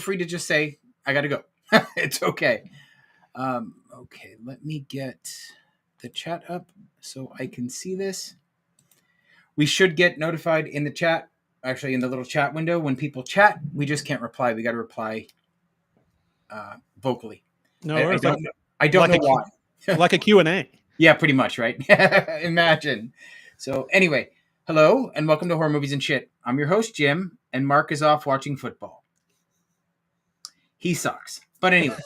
free to just say, I got to go. It's okay. Okay, let me get the chat up so I can see this. We should get notified in the chat, actually in the little chat window. When people chat, we just can't reply. We got to reply vocally. No, I don't know. I don't know why. Like a Q&A. Yeah, pretty much, right? Imagine. So anyway, hello and welcome to Horror Movies and Shit. I'm your host, Jim, and Mark is off watching football. He sucks. But anyway,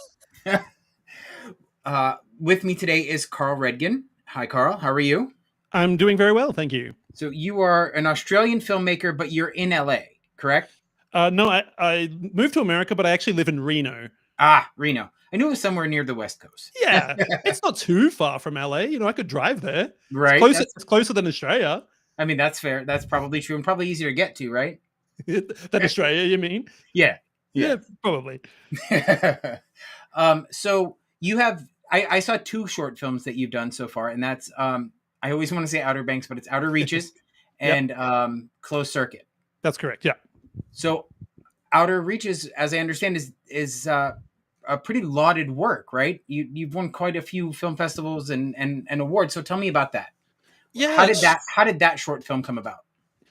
with me today is Karl Redgen. Hi, Karl. How are you? I'm doing very well, thank you. So you are an Australian filmmaker, but you're in LA, correct? No, I moved to America, but I actually live in Reno. Ah, Reno. I knew it was somewhere near the West Coast. Yeah, it's not too far from LA. You know, I could drive there. Right. It's closer than Australia. I mean, that's fair. That's probably true and probably easier to get to, right? Than Australia, you mean? Yeah, probably. So you have, I saw 2 short films that you've done so far, and that's, I always want to say Outer Banks, but it's Outer Reaches and Closed Circuit. That's correct, yeah. So Outer Reaches, as I understand, is a pretty lauded work, right? You've won quite a few film festivals and awards. So tell me about that. Yeah. How did that short film come about?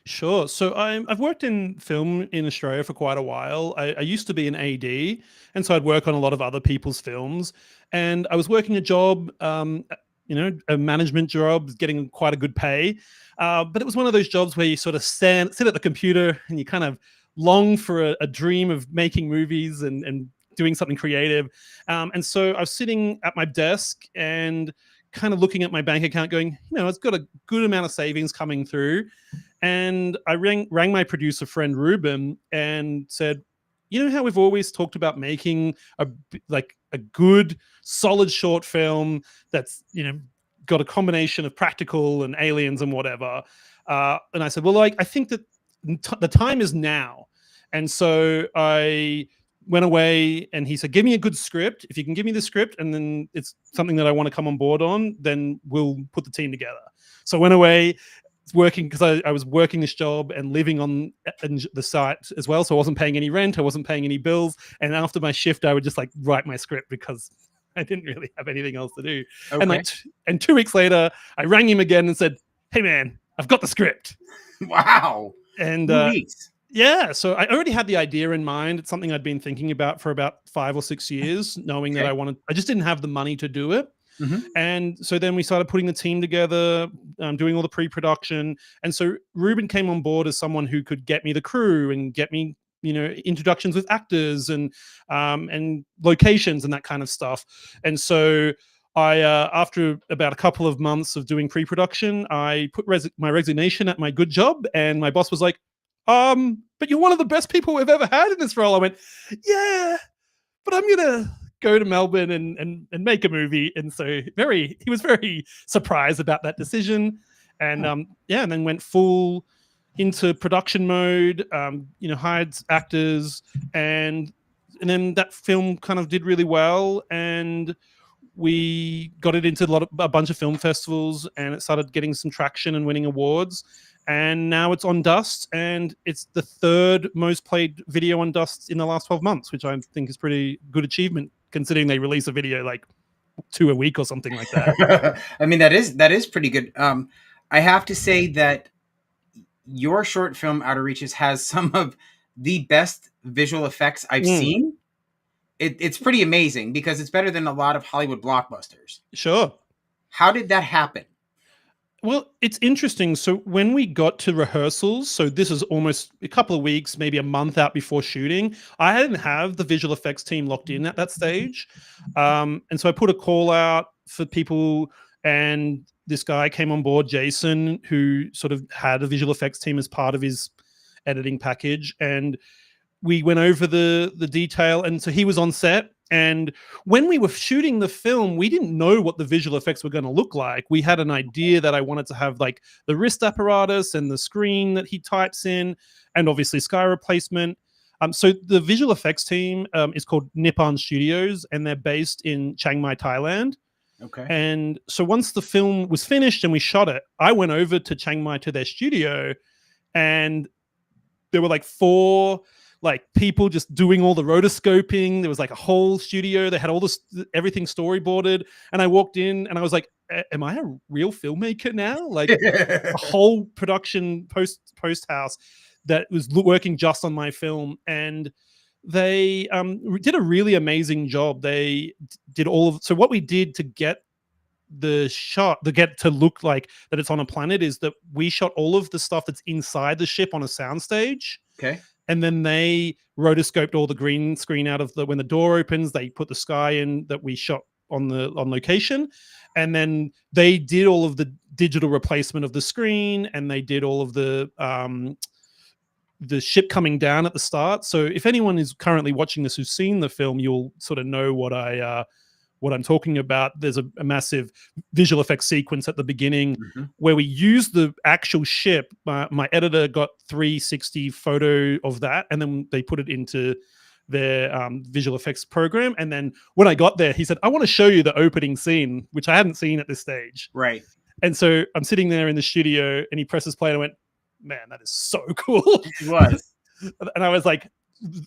Sure. So I've worked in film in Australia for quite a while. I used to be an AD, and so I'd work on a lot of other people's films. And I was working a job, a management job, getting quite a good pay. But it was one of those jobs where you sort of sit at the computer and you kind of long for a dream of making movies and doing something creative. And so I was sitting at my desk and kind of looking at my bank account going, it's got a good amount of savings coming through. And I rang my producer friend Ruben and said, you know how we've always talked about making a good solid short film that's got a combination of practical and aliens and whatever, and I said, well, I think that the time is now. And so I went away and he said, give me a good script. If you can give me the script and then it's something that I want to come on board on, then we'll put the team together. So I went away working because I was working this job and living on the site as well. So I wasn't paying any rent. I wasn't paying any bills. And after my shift, I would just write my script because I didn't really have anything else to do. Okay. And 2 weeks later, I rang him again and said, hey man, I've got the script. Wow. And 2 weeks. Yeah, so I already had the idea in mind. It's something I'd been thinking about for about 5 or 6 years, knowing that I just didn't have the money to do it. Mm-hmm. And so then we started putting the team together, doing all the pre-production. And so Ruben came on board as someone who could get me the crew and get me, introductions with actors and locations and that kind of stuff. And so I, after about a couple of months of doing pre-production, I put my resignation at my good job, and my boss was like, but you're one of the best people we've ever had in this role. I went, yeah, but I'm gonna go to Melbourne and make a movie. And so he was very surprised about that decision. And and then went full into production mode, hired actors, and then that film kind of did really well, and we got it into a bunch of film festivals, and it started getting some traction and winning awards. And now it's on Dust, and it's the 3rd most played video on Dust in the last 12 months, which I think is pretty good achievement considering they release a video 2 a week or something like that. I mean, that is pretty good. I have to say that your short film Outer Reaches has some of the best visual effects I've seen. It's pretty amazing because it's better than a lot of Hollywood blockbusters. Sure. How did that happen? Well, it's interesting. So when we got to rehearsals, so this is almost a couple of weeks, maybe a month out before shooting, I didn't have the visual effects team locked in at that stage. And so I put a call out for people, and this guy came on board, Jason, who sort of had a visual effects team as part of his editing package. And we went over the detail. And so he was on set. And when we were shooting the film, we didn't know what the visual effects were going to look like. We had an idea that I wanted to have the wrist apparatus and the screen that he types in, and obviously sky replacement. So the visual effects team is called Nippon Studios, and they're based in Chiang Mai, Thailand. Okay. And so once the film was finished and we shot it, I went over to Chiang Mai to their studio, and there were 4 like people just doing all the rotoscoping. There was like a whole studio. They had all this everything storyboarded, and I walked in and I was like, "Am I a real filmmaker now?" Like a whole production post house that was working just on my film, and they did a really amazing job. They did all of so what we did to get the shot to get to look like that it's on a planet is that we shot all of the stuff that's inside the ship on a soundstage, Okay. and then they rotoscoped all the green screen out of the when the door opens. They put the sky in that we shot on location, and then they did all of the digital replacement of the screen, and they did all of the ship coming down at the start. So if anyone is currently watching this who's seen the film, you'll sort of know what I'm talking about. There's a massive visual effects sequence at the beginning where we use the actual ship. My editor got 360 photo of that, and then they put it into their visual effects program. And then when I got there, he said, "I want to show you the opening scene," which I hadn't seen at this stage. Right. And so I'm sitting there in the studio, and he presses play, and I went, "Man, that is so cool." It was. And I was like,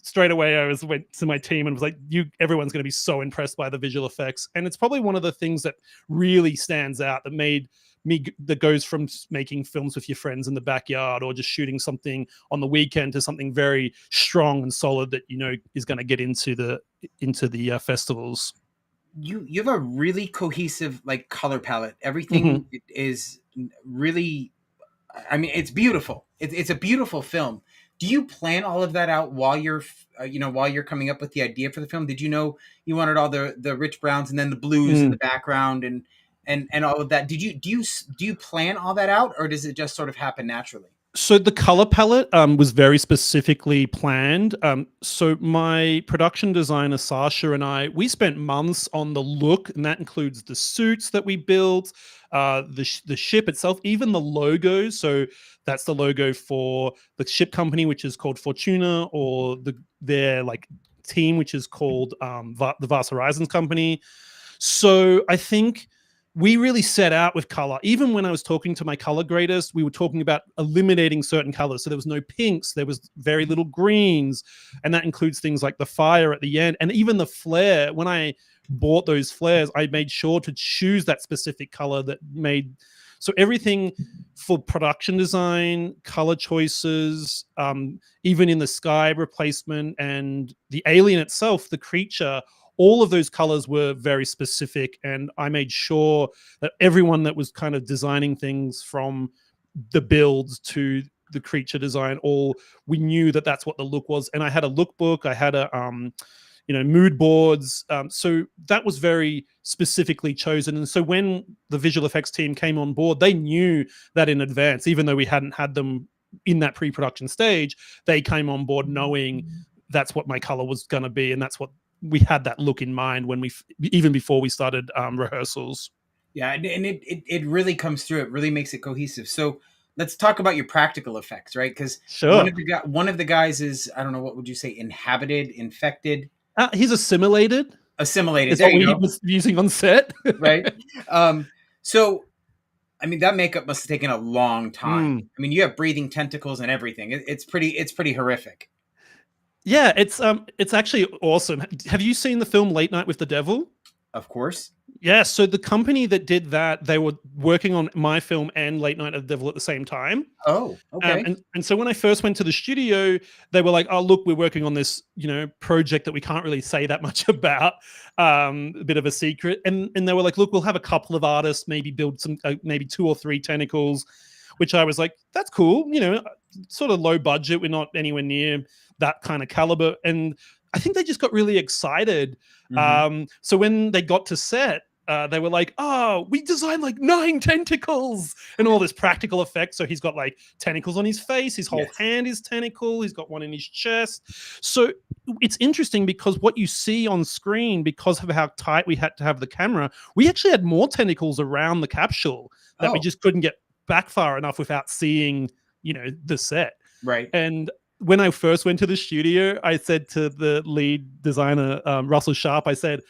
straight away went to my team and was like, everyone's going to be so impressed by the visual effects. And it's probably one of the things that really stands out that made me, that goes from making films with your friends in the backyard or just shooting something on the weekend to something very strong and solid that is going to get into the festivals. You have a really cohesive like color palette. Everything is really, I mean, it's beautiful. It's a beautiful film. Do you plan all of that out while you're, while you're coming up with the idea for the film? Did you know you wanted all the rich browns and then the blues in the background and all of that? Do you plan all that out, or does it just sort of happen naturally? So the color palette was very specifically planned. So my production designer Sasha and we spent months on the look, and that includes the suits that we built, the ship itself, even the logo. So that's the logo for the ship company, which is called Fortuna, or their like team, which is called the Vast Horizons Company. So I think we really set out with color. Even when I was talking to my color graders, we were talking about eliminating certain colors. So there was no pinks, there was very little greens, and that includes things like the fire at the end, and even the flare. When I bought those flares, I made sure to choose that specific color that made. So everything for production design, color choices, even in the sky replacement and the alien itself, the creature, all of those colors were very specific, and I made sure that everyone that was kind of designing things from the builds to the creature design, we knew that that's what the look was. And I had a lookbook, I had a mood boards, so that was very specifically chosen. And so when the visual effects team came on board, they knew that in advance. Even though we hadn't had them in that pre-production stage, they came on board knowing that's what my color was going to be, and that's what we had that look in mind when even before we started rehearsals. Yeah, and it really comes through. It really makes it cohesive. So let's talk about your practical effects, right? Because sure, one of the guys is, I don't know, what would you say, inhabited, infected? He's assimilated. Assimilated. Is what we was using on set, right? So, I mean, that makeup must have taken a long time. I mean, you have breathing tentacles and everything. It's pretty horrific. Yeah, it's actually awesome. Have you seen the film Late Night with the Devil? Of course. Yeah, so the company that did that, they were working on my film and Late Night of the Devil at the same time. Oh, okay. And so when I first went to the studio, they were like, "Oh, look, we're working on this, project that we can't really say that much about, a bit of a secret." And they were like, "Look, we'll have a couple of artists, maybe build some, maybe 2 or 3 tentacles," which I was like, "That's cool, sort of low budget. We're not anywhere near that kind of caliber." And I think they just got really excited. So when they got to set, they were like, "Oh, we designed like 9 tentacles and all this practical effect." So he's got like tentacles on his face, his whole hand is tentacle, he's got one in his chest. So it's interesting because what you see on screen, because of how tight we had to have the camera, we actually had more tentacles around the capsule that we just couldn't get back far enough without seeing, the set. Right. And when I first went to the studio, I said to the lead designer, Russell Sharp, I said,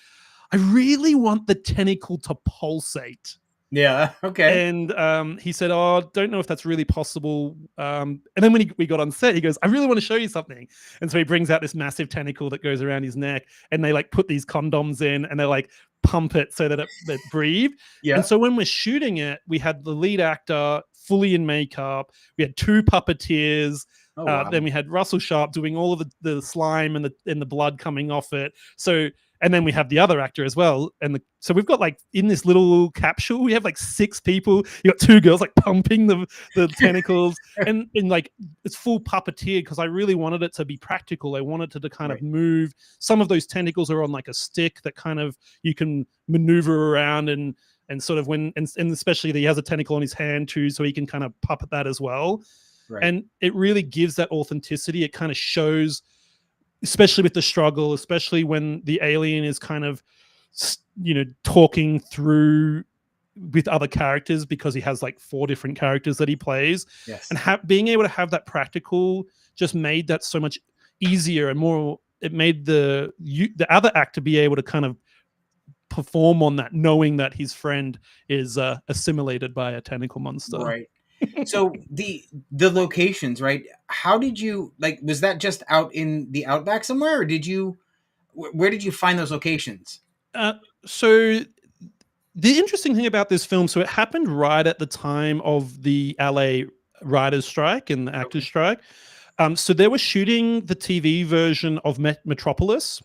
"I really want the tentacle to pulsate." Yeah. Okay. And he said, "Oh, don't know if that's really possible." And then when we got on set, he goes, "I really want to show you something." And so he brings out this massive tentacle that goes around his neck, and they like put these condoms in, and they like pump it so that it breathe. And Yeah. so when we're shooting it, we had the lead actor fully in makeup. We had two puppeteers. Oh wow. Then we had Russell Sharp doing all of the slime and the blood coming off it. So and then we have the other actor as well. So we've got like in this little capsule, we have like 6 people. You got 2 girls like pumping the tentacles, and like it's full puppeteer because I really wanted it to be practical. I wanted to kind of Right. move. Some of those tentacles are on like a stick that kind of you can maneuver around and sort of and especially that he has a tentacle on his hand too, so he can kind of puppet that as well. Right. And it really gives that authenticity. It kind of shows, especially with the struggle, especially when the alien is kind of, talking through with other characters because he has like 4 different characters that he plays, Yes. and being able to have that practical just made that so much easier and more. It made the other actor be able to kind of perform on that, knowing that his friend is assimilated by a tentacle monster. Right. So the locations, right? How did you like? Was that just out in the outback somewhere, or did you? Where did you find those locations? Uh, so the interesting thing about this film, so it happened right at the time of the LA writers' strike and the actors' Okay. strike. So they were shooting the TV version of Metropolis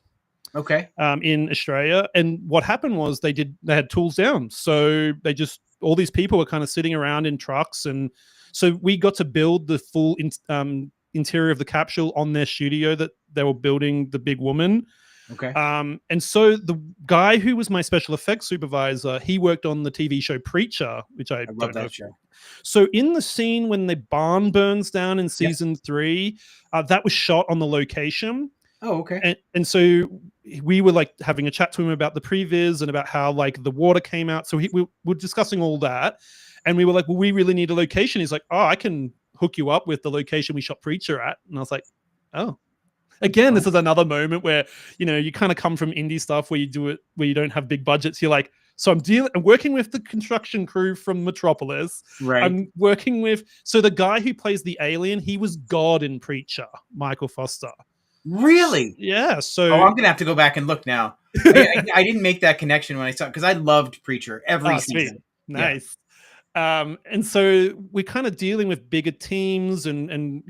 Okay. in Australia, and what happened was they had tools down, so they just all these people were kind of sitting around in trucks, and so we got to build the full interior of the capsule on their studio that they were building the big woman. Okay. And so the guy who was my special effects supervisor, he worked on the TV show Preacher, which I I love don't know that if. show. So in the scene when the barn burns down in Yeah. season 3, that was shot on the location. Oh, okay. And so we were like having a chat to him about the previs and about how like the water came out. So we were discussing all that, and we were like, well, we really need a location. He's like, oh, I can hook you up with the location we shot Preacher at. And I was like, oh. Again, Oh, this is another moment where you kind of come from indie stuff where you do it where you don't have big budgets. You're like, so I'm working with the construction crew from Metropolis. right. I'm working with the guy who plays the alien. He was God in Preacher, Michael Foster. Really? Yeah. Oh, So I'm gonna have to go back and look now. I didn't make that connection when I saw it because I loved Preacher every sweet, season. Yeah. nice. And so we're kind of dealing with bigger teams and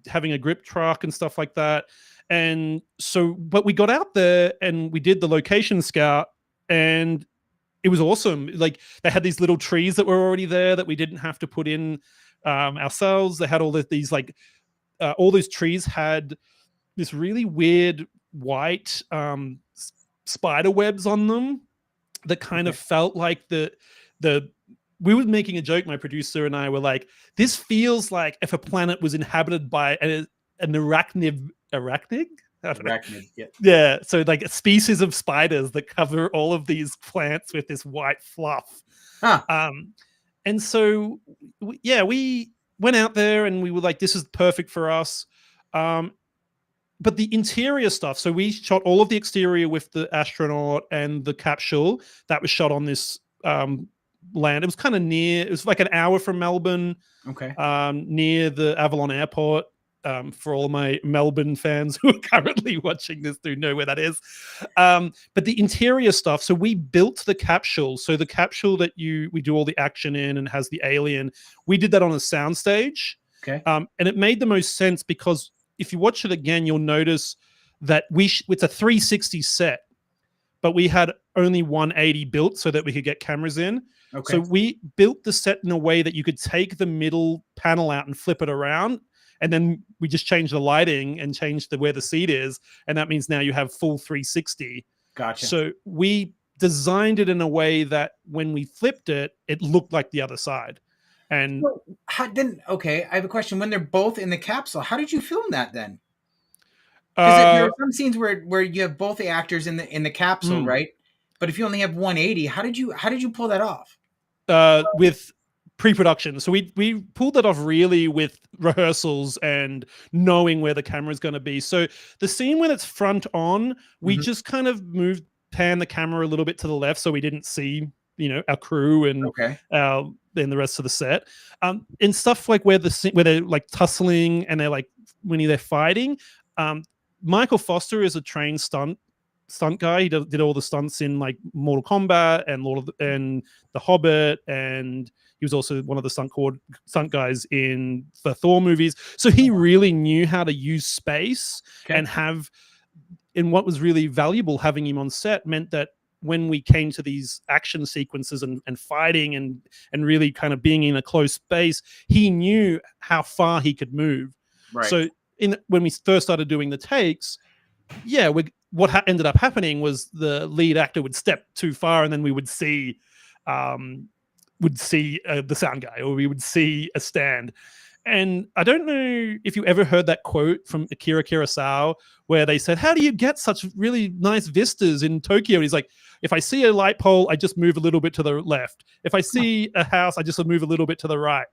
having a grip truck and stuff like that. And so, but we got out there and we did the location scout, and it was awesome. Like they had these little trees that were already there that we didn't have to put in ourselves. They had these like all those trees had this really weird white spider webs on them that kind Okay. of felt like the we were making a joke. My producer and I were like, "This feels like if a planet was inhabited by an arachnid." I don't know. Arachnid. Yeah. Yeah, so like a species of spiders that cover all of these plants with this white fluff. Huh. Um, and so, we went out there and we were like, "This is perfect for us." Um, but the interior stuff, so we shot all of the exterior with the astronaut and the capsule that was shot on this land. It was kind of near, it was like an hour from Melbourne, Okay. near the Avalon Airport. For all my Melbourne fans who are currently watching this, do know where that is. But the interior stuff, so we built the capsule. So the capsule that we do all the action in and has the alien, we did that on a soundstage. Okay. And it made the most sense because if you watch it again, you'll notice that it's a 360 set, but we had only 180 built so that we could get cameras in. Okay. So we built the set in a way that you could take the middle panel out and flip it around. And then we just changed the lighting and changed where the seat is. And that means now you have full 360. Gotcha. So we designed it in a way that when we flipped it, it looked like the other side. And So, okay, I have a question. When they're both in the capsule, how did you film that then? Because there are some scenes where you have both the actors in the capsule, right? But if you only have 180, how did you pull that off? With pre-production. So we pulled that off really with rehearsals and knowing where the camera is going to be. So the scene when it's front on, we just kind of pan the camera a little bit to the left so we didn't see our crew and Okay. the rest of the set. And stuff like where they're like tussling and they're like when they're fighting. Um, Michael Foster is a trained stunt guy. He did all the stunts in like Mortal Kombat and and The Hobbit, and he was also one of the stunt guys in the Thor movies. So he really knew how to use space Okay. and have. And what was really valuable having him on set meant that when we came to these action sequences and fighting and really kind of being in a close space, he knew how far he could move. Right. So when we first started doing the takes, what ended up happening was the lead actor would step too far, and then we would see the sound guy, or we would see a stand. And I don't know if you ever heard that quote from Akira Kurosawa where they said, "How do you get such really nice vistas in Tokyo?" And he's like, "If I see a light pole, I just move a little bit to the left. If I see a house, I just move a little bit to the right."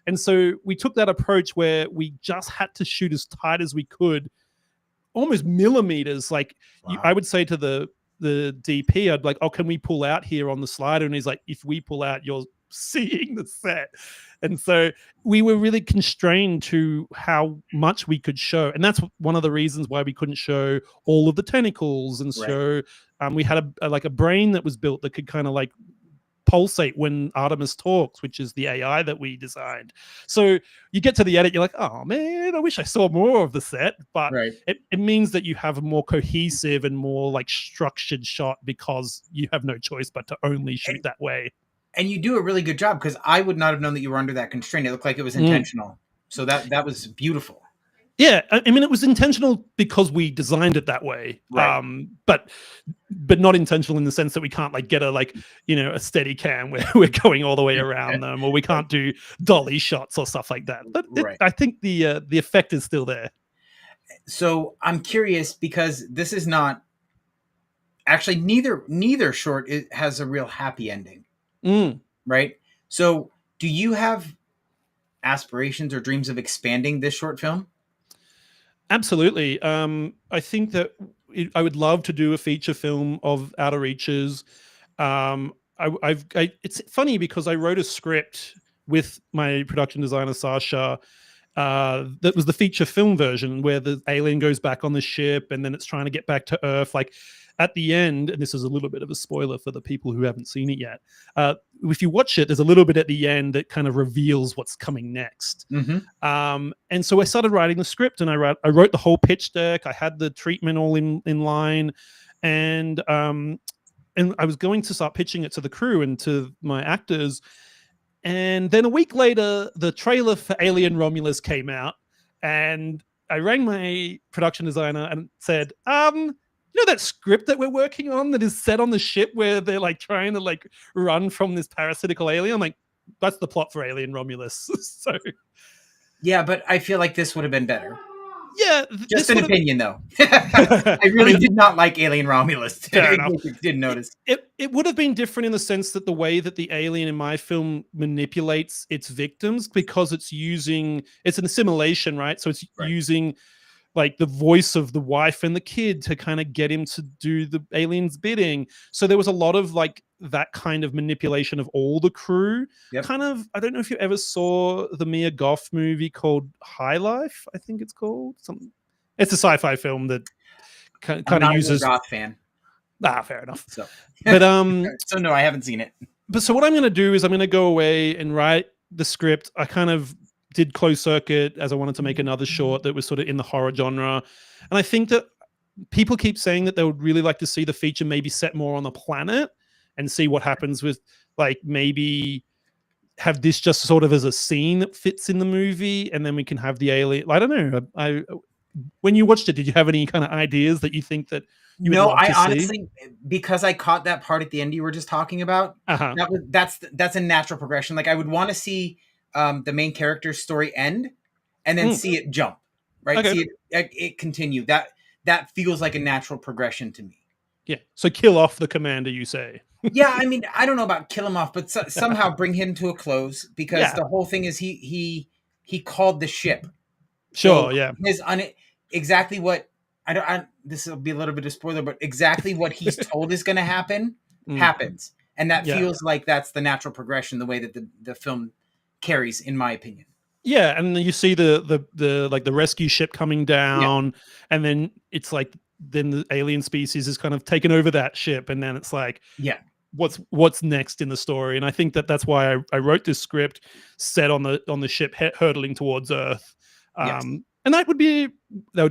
And so we took that approach where we just had to shoot as tight as we could, almost millimeters. Like Wow. I would say to the DP, I'd like, "Oh, can we pull out here on the slider?" And he's like, "If we pull out, you're seeing the set." And so we were really constrained to how much we could show, and that's one of the reasons why we couldn't show all of the tentacles and Right. show. We had a brain that was built that could kind of like pulsate when Artemis talks, which is the AI that we designed. So you get to the edit, you're like, "Oh man, I wish I saw more of the set," but Right. it means that you have a more cohesive and more like structured shot because you have no choice but to only shoot that way. And you do a really good job, because I would not have known that you were under that constraint. It looked like it was intentional. So that was beautiful. Yeah, I mean, it was intentional because we designed it that way. Right. But not intentional in the sense that we can't like get a steady cam where we're going all the way around them, or we can't do dolly shots or stuff like that. But Right. I think the effect is still there. So I'm curious, because this is not actually, neither short has a real happy ending. Right. So do you have aspirations or dreams of expanding this short film? Absolutely. I think that I would love to do a feature film of Outer Reaches. It's funny because I wrote a script with my production designer Sasha. That was the feature film version where the alien goes back on the ship and then it's trying to get back to Earth. Like at the end, and this is a little bit of a spoiler for the people who haven't seen it yet. If you watch it, there's a little bit at the end that kind of reveals what's coming next. And so I started writing the script, and I wrote the whole pitch deck. I had the treatment all in line, and I was going to start pitching it to the crew and to my actors. And then a week later, the trailer for Alien Romulus came out, and I rang my production designer and said, "You know that script that we're working on that is set on the ship where they're like trying to like run from this parasitical alien?" I'm like, "That's the plot for Alien Romulus." So Yeah, but I feel like this would have been better. yeah, Just an opinion, though. I really did not like Alien Romulus. Fair enough. Didn't notice. It would have been different in the sense that the way that the alien in my film manipulates its victims, because it's in a simulation, right? So it's using like the voice of the wife and the kid to kind of get him to do the alien's bidding. So there was a lot of like that kind of manipulation of all the crew. Yep. Kind of, I don't know if you ever saw the Mia Goth movie called High Life, I think it's called. It's a sci-fi film that kind of uses. I'm not a Goth fan. Fair enough. So, but so no, I haven't seen it. But so what I'm going to do is I'm going to go away and write the script. I kind of did Closed Circuit as I wanted to make another short that was sort of in the horror genre. And I think that people keep saying that they would really like to see the feature maybe set more on the planet and see what happens with like maybe have this just sort of as a scene that fits in the movie, and then we can have the alien. I don't know. When you watched it, did you have any kind of ideas that you think that you would love to see? Honestly, because I caught that part at the end you were just talking about, that's a natural progression. Like I would want to see the main character's story end and then see it jump, right? Okay. See it continue. That feels like a natural progression to me. Yeah. So kill off the commander, you say? Yeah, I mean, I don't know about kill him off, but somehow bring him to a close, because the whole thing is he called the ship. Sure. So yeah. Exactly what this will be a little bit of spoiler, but exactly what he's told is going to happen happens, and that Yeah. feels like that's the natural progression, the way that the film carries, in my opinion. Yeah, and then you see the like the rescue ship coming Yeah, down, and then it's like then the alien species is kind of taken over that ship, and then it's like yeah, what's next in the story. And I think that that's why I wrote this script set on the ship hurtling towards Earth. yes, And that would be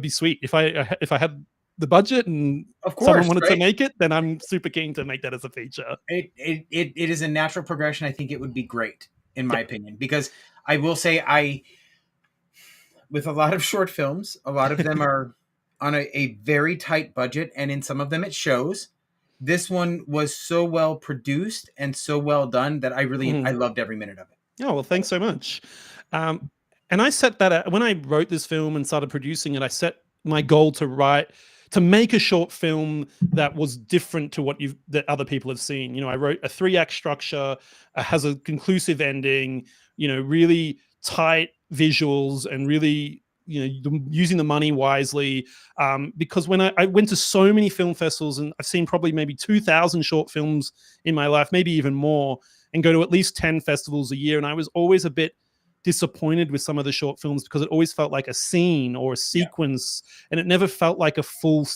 sweet if I had the budget and of someone course, wanted to right. make it, then I'm super keen to make that as a feature. It is a natural progression. I think it would be great, in my Yep. opinion, because I will say, with a lot of short films, a lot of them are on a very tight budget, and in some of them it shows. This one was so well produced and so well done that I Mhm. loved every minute of it. Oh, well, thanks so much. Um, and I set that when I wrote this film and started producing it, I set my goal to make a short film that was different to what that other people have seen. I wrote a 3-act structure, has a conclusive ending, really tight visuals and really, using the money wisely. Because when I went to so many film festivals, and I've seen probably maybe 2,000 short films in my life, maybe even more, and go to at least 10 festivals a year. And I was always a bit disappointed with some of the short films because it always felt like a scene or a Yeah, sequence, and it never felt like a full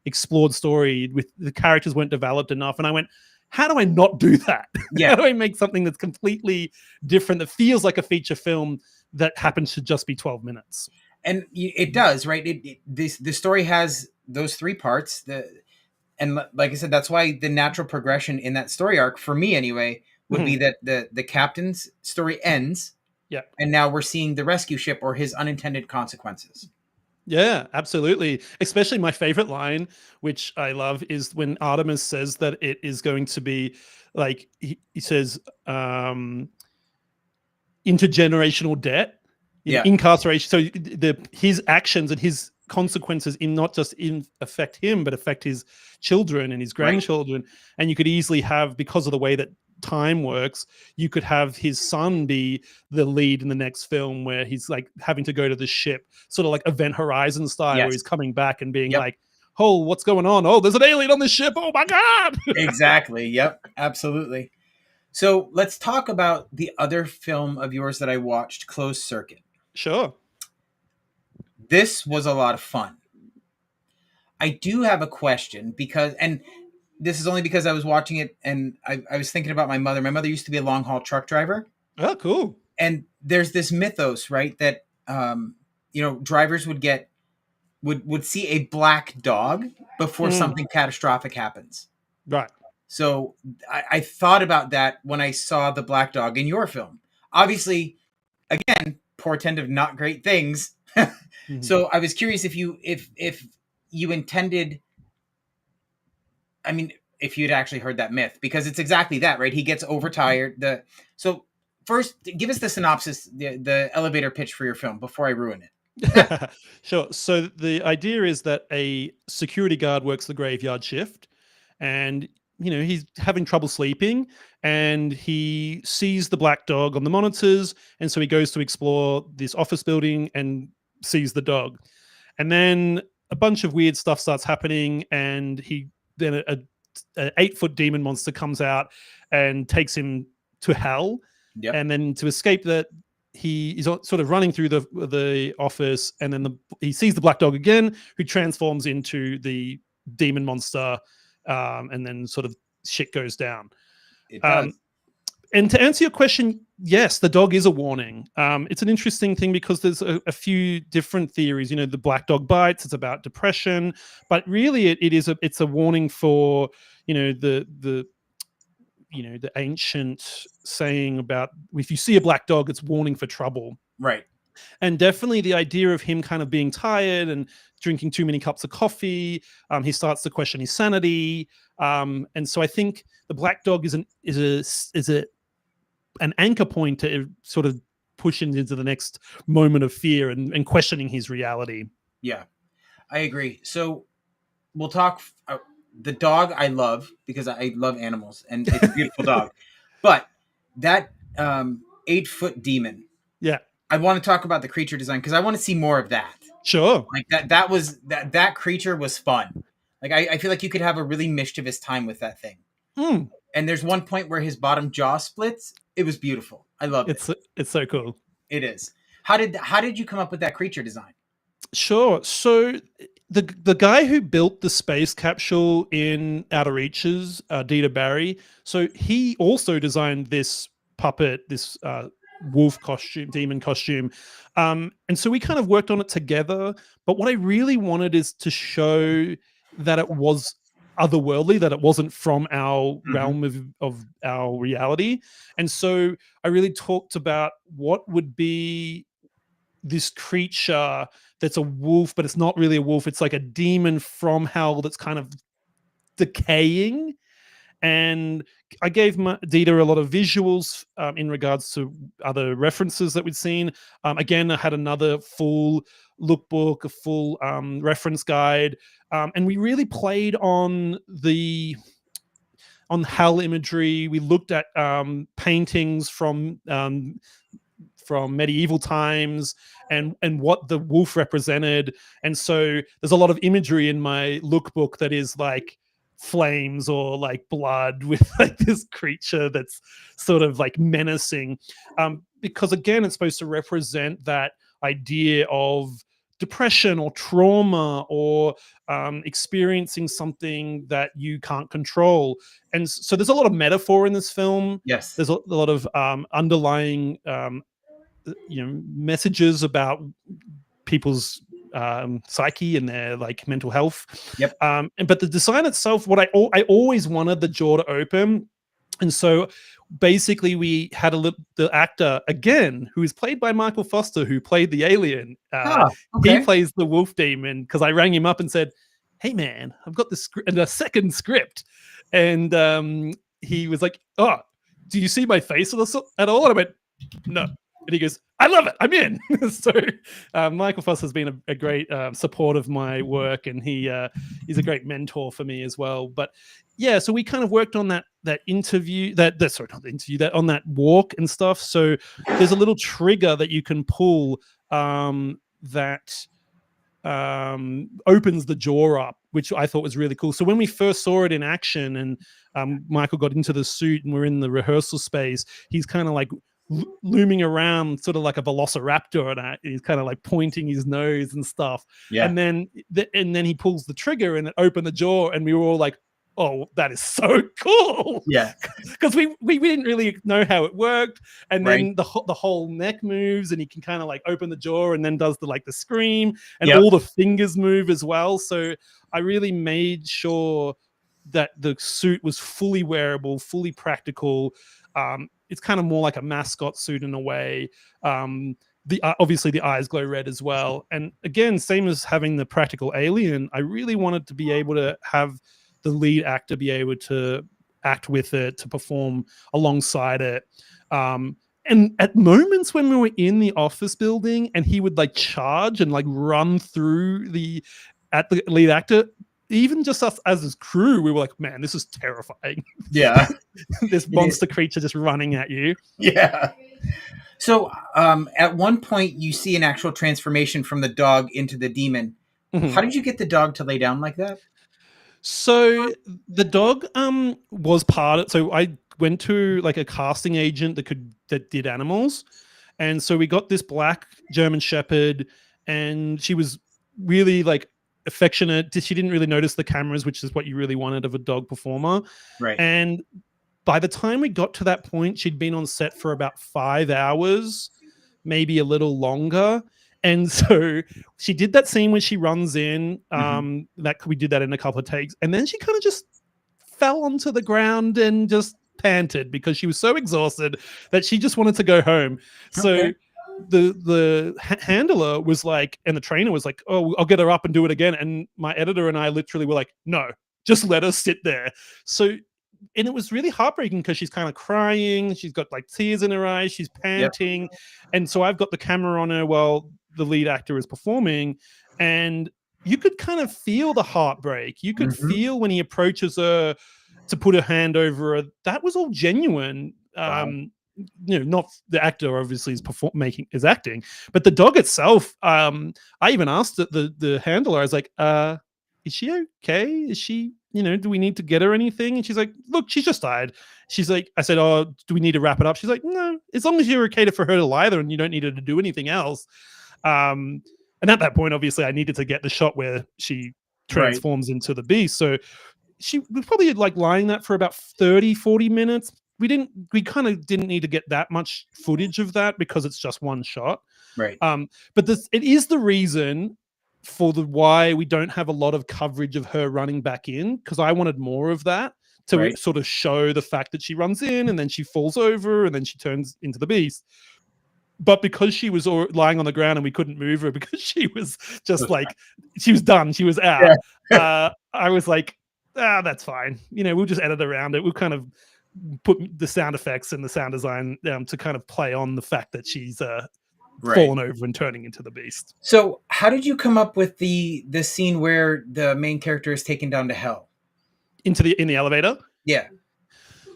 explored story with the characters weren't developed enough. And I went, how do I not do that? How yeah, do I make something that's completely different, that feels like a feature film that happens to just be 12 minutes? and it does, right. The story has those three parts. Like I said, that's why the natural progression in that story arc, for me anyway, would be Mhm. that the captain's story ends, Yeah. and now we're seeing the rescue ship or his unintended consequences. Yeah, absolutely. Especially my favorite line, which I love, is when Artemis says that it is going to be like he says, intergenerational debt, Yeah, incarceration. So his actions and his consequences in not just in affect him, but affect his children and his right. grandchildren. And you could easily have, because of the way that time works, you could have his son be the lead in the next film where he's like having to go to the ship, sort of like Event Horizon style, where Yes. he's coming back and being Yep. like, oh, what's going on? Oh, there's an alien on the ship. Oh my God. Exactly. Yep. Absolutely. So let's talk about the other film of yours that I watched, Closed Circuit. Sure. This was a lot of fun. I do have a question and this is only because I was watching it and I was thinking about my mother. My mother used to be a long haul truck driver, Oh, cool. and there's this mythos, right, that drivers would see a black dog before Mm, something catastrophic happens. right. So I thought about that when I saw the black dog in your film. Obviously, again, portend of not great things. Mhm. So I was curious if you intended. I mean, if you'd actually heard that myth, because it's exactly that, right? He gets overtired. So first, give us the synopsis, the elevator pitch for your film before I ruin it. Sure. So the idea is that a security guard works the graveyard shift, and he's having trouble sleeping, and he sees the black dog on the monitors, and so he goes to explore this office building and sees the dog. And then a bunch of weird stuff starts happening, and then a 8-foot demon monster comes out and takes him to hell. Yep. And then to escape that, he is sort of running through the office, and then he sees the black dog again, who transforms into the demon monster, and then sort of shit goes down. It Um, does. and to answer your question, yes, the dog is a warning. It's an interesting thing because there's a few different theories. The black dog bites. It's about depression, but really, it's a warning for the ancient saying about, if you see a black dog, it's warning for trouble. Right. And definitely the idea of him kind of being tired and drinking too many cups of coffee, he starts to question his sanity. And so I think the black dog is an anchor point to sort of push him into the next moment of fear and questioning his reality. Yeah, I agree. So we'll talk. The dog I love because I love animals and it's a beautiful dog. But that 8-foot demon, Yeah, I want to talk about the creature design because I want to see more of that. sure. Like that creature was fun. Like I feel like you could have a really mischievous time with that thing. Hmm. And there's one point where his bottom jaw splits. It was beautiful. I loved it. It's so cool. It is. How did you come up with that creature design? Sure. So the guy who built the space capsule in Outer Reaches, Dieter Barry, so he also designed this puppet, this wolf costume, demon costume, and so we kind of worked on it together. But what I really wanted is to show that it was otherworldly, that it wasn't from our Mm-hmm. realm of our reality, and so I really talked about what would be this creature that's a wolf, but it's not really a wolf. It's like a demon from hell that's kind of decaying. And I gave Dieter a lot of visuals in regards to other references that we'd seen. Again, I had another full lookbook, a full reference guide, and we really played on hell imagery. We looked at paintings from medieval times and what the wolf represented. And so there's a lot of imagery in my lookbook that is like flames or like blood with like this creature that's sort of like menacing, because again it's supposed to represent that idea of depression or trauma or experiencing something that you can't control. And so there's a lot of metaphor in this film. Yes. There's a lot of underlying messages about people's psyche and their like mental health. Yep. But the design itself, what I always wanted the jaw to open. And so basically we had the actor again, who is played by Michael Foster, who played the alien. Ah, He okay. plays the wolf demon, because I rang him up and said, hey man, I've got this a second script. And he was like, oh, do you see my face at all? And I went, no. And he goes, I love it. I'm in. So Michael Foster has been a great support of my work, and he's a great mentor for me as well. But yeah, so we kind of worked on that interview, sorry, not the interview, that on that walk and stuff. So there's a little trigger that you can pull that opens the jaw up, which I thought was really cool. So when we first saw it in action, and Michael got into the suit and we're in the rehearsal space, he's kind of like looming around sort of like a velociraptor, and he's kind of like pointing his nose and stuff. Yeah. And then he pulls the trigger and it opened the jaw, and we were all like, oh, that is so cool. Yeah. Because we didn't really know how it worked. And then Right. the whole neck moves, and he can kind of like open the jaw and then does the scream, and Yep. all the fingers move as well. So I really made sure that the suit was fully wearable, fully practical. It's kind of more like a mascot suit in a way. Obviously the eyes glow red as well. And again, same as having the practical alien, I really wanted to be able to have the lead actor be able to act with it, to perform alongside it. And at moments when we were in the office building and he would like charge and like run through at the lead actor, even just us as his crew, we were like, man, this is terrifying. Yeah. This monster creature just running at you. Yeah. So at one point you see an actual transformation from the dog into the demon. Mhm. How did you get the dog to lay down like that? So the dog was part of, so I went to like a casting agent that did animals. And so we got this black German Shepherd, and she was really like affectionate. She didn't really notice the cameras, which is what you really wanted of a dog performer. Right. And by the time we got to that point, she'd been on set for about 5 hours, maybe a little longer. And so she did that scene when she runs in. That we did that in a couple of takes, and then she kind of just fell onto the ground and just panted because she was so exhausted that she just wanted to go home. So Okay. the handler was like, and the trainer was like, oh, I'll get her up and do it again. And my editor and I literally were like, no, just let her sit there. So, and it was really heartbreaking because she's kind of crying. She's got like tears in her eyes. She's panting. Yep. And so I've got the camera on her while the lead actor is performing. And you could kind of feel the heartbreak. You could feel when he approaches her to put her hand over her. That was all genuine. Wow. Not the actor obviously is acting, but the dog itself. I even asked the handler. I was like, "Is she okay? Is she do we need to get her anything? And she's like, look, she's just died. She's like, I said, oh, do we need to wrap it up? She's like, no, as long as you're okay for her to lie there and you don't need her to do anything else. And at that point, obviously, I needed to get the shot where she Right. transforms into the beast. So she was probably like lying that for about 30-40 minutes. We kind of didn't need to get that much footage of that because it's just one shot. Right. But it is the reason for the why we don't have a lot of coverage of her running back in, because I wanted more of that to Right. sort of show the fact that she runs in and then she falls over and then she turns into the beast. But because she was lying on the ground and we couldn't move her because she was just like, she was done, she was out. Yeah. I was like, that's fine. We'll just edit around it. We'll kind of put the sound effects and the sound design to kind of play on the fact that she's Right. fallen over and turning into the beast. So how did you come up with the scene where the main character is taken down to hell? In the elevator? Yeah.